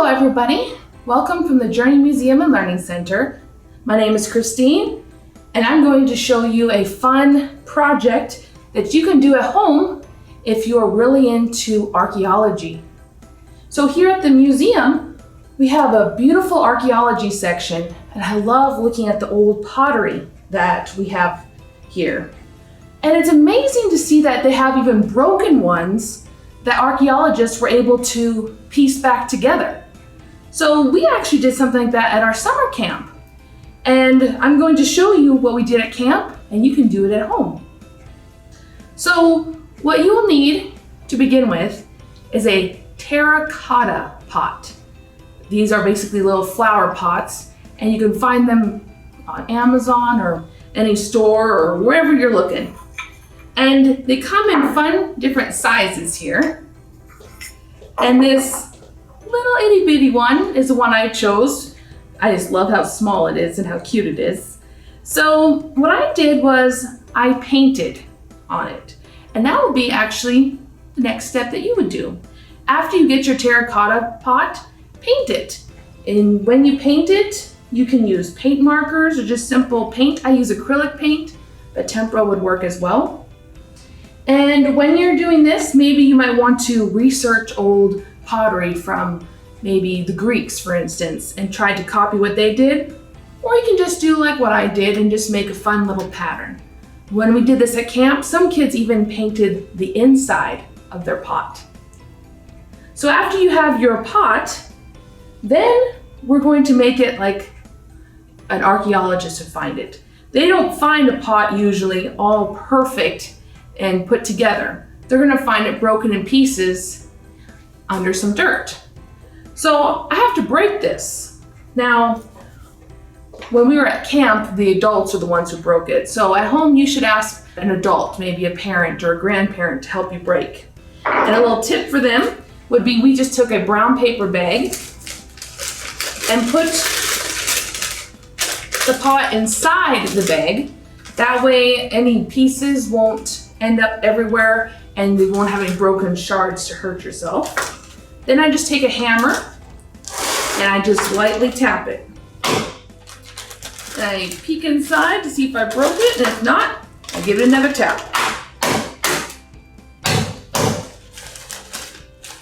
Hello everybody, welcome from the Journey Museum and Learning Center. My name is Christine and I'm going to show you a fun project that you can do at home if you're really into archaeology. So here at the museum, we have a beautiful archaeology section and I love looking at the old pottery that we have here. And it's amazing to see that they have even broken ones that archaeologists were able to piece back together. So we actually did something like that at our summer camp. And I'm going to show you what we did at camp, and you can do it at home. So what you will need to begin with is a terracotta pot. These are basically little flower pots, and you can find them on Amazon or any store or wherever you're looking. And they come in fun different sizes here. And this little itty bitty one is the one I chose. I just love how small it is and how cute it is. So what I did was I painted on it. And that would be actually the next step that you would do. After you get your terracotta pot, paint it. And when you paint it, you can use paint markers or just simple paint. I use acrylic paint, but tempera would work as well. And when you're doing this, maybe you might want to research old pottery from maybe the Greeks, for instance, and try to copy what they did. Or you can just do like what I did and just make a fun little pattern. When we did this at camp, some kids even painted the inside of their pot. So after you have your pot, then we're going to make it like an archaeologist would find it. They don't find a pot usually all perfect and put together. They're gonna find it broken in pieces under some dirt. So I have to break this. Now, when we were at camp, the adults are the ones who broke it. So at home, you should ask an adult, maybe a parent or a grandparent, to help you break. And a little tip for them would be, we just took a brown paper bag and put the pot inside the bag. That way, any pieces won't end up everywhere and you won't have any broken shards to hurt yourself. Then I just take a hammer and I just lightly tap it. And I peek inside to see if I broke it, and if not, I give it another tap.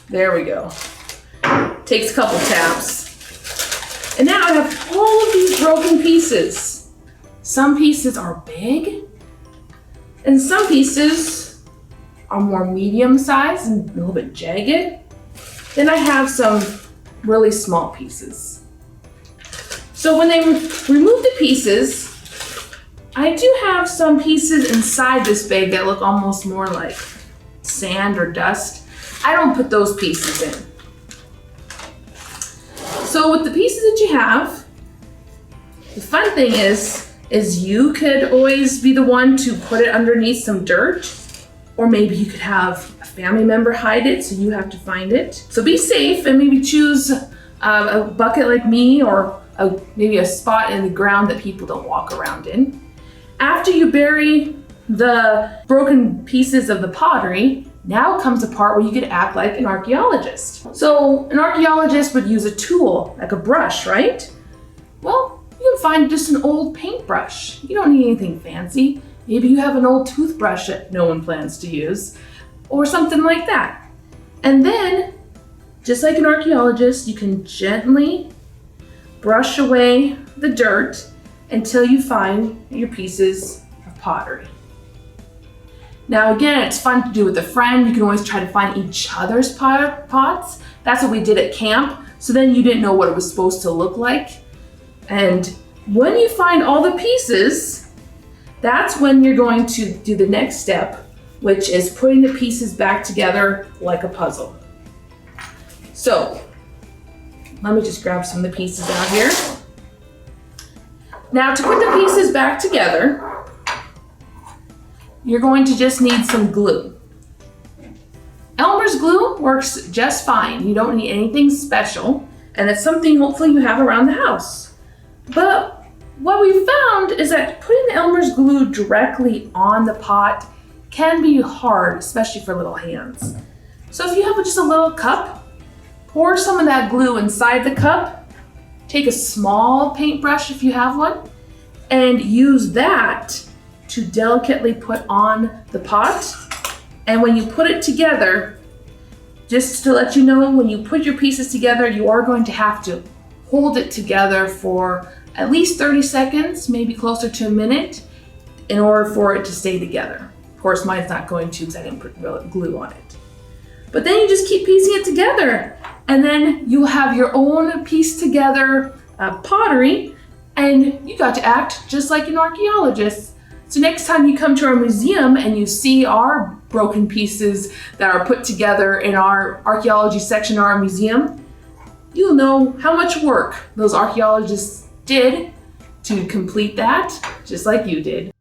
There we go. Takes a couple taps. And now I have all of these broken pieces. Some pieces are big, and some pieces are more medium sized and a little bit jagged. Then I have some really small pieces. So when they remove the pieces, I do have some pieces inside this bag that look almost more like sand or dust. I don't put those pieces in. So with the pieces that you have, the fun thing is you could always be the one to put it underneath some dirt, or maybe you could have a family member hide it so you have to find it. So be safe and maybe choose a bucket like me, or maybe a spot in the ground that people don't walk around in. After you bury the broken pieces of the pottery, now comes a part where you could act like an archaeologist. So an archaeologist would use a tool, like a brush, right? Well, you can find just an old paintbrush. You don't need anything fancy. Maybe you have an old toothbrush that no one plans to use, or something like that. And then, just like an archaeologist, you can gently brush away the dirt until you find your pieces of pottery. Now again, it's fun to do with a friend. You can always try to find each other's pots. That's what we did at camp. So then you didn't know what it was supposed to look like. And when you find all the pieces, that's when you're going to do the next step, which is putting the pieces back together like a puzzle. So let me just grab some of the pieces out here. Now to put the pieces back together, you're going to just need some glue. Elmer's glue works just fine. You don't need anything special, and it's something hopefully you have around the house. But what we found is that putting the Elmer's glue directly on the pot can be hard, especially for little hands. So if you have just a little cup, Pour some of that glue inside the cup. Take a small paintbrush if you have one, and use that to delicately put on the pot. And when you put it together, just to let you know, when you put your pieces together, you are going to have to hold it together for at least 30 seconds, maybe closer to a minute, in order for it to stay together. Of course, mine's not going to because I didn't put glue on it. But then you just keep piecing it together, and then you'll have your own pieced together pottery, and you got to act just like an archaeologist. So next time you come to our museum and you see our broken pieces that are put together in our archaeology section of our museum, you'll know how much work those archaeologists did to complete that, just like you did.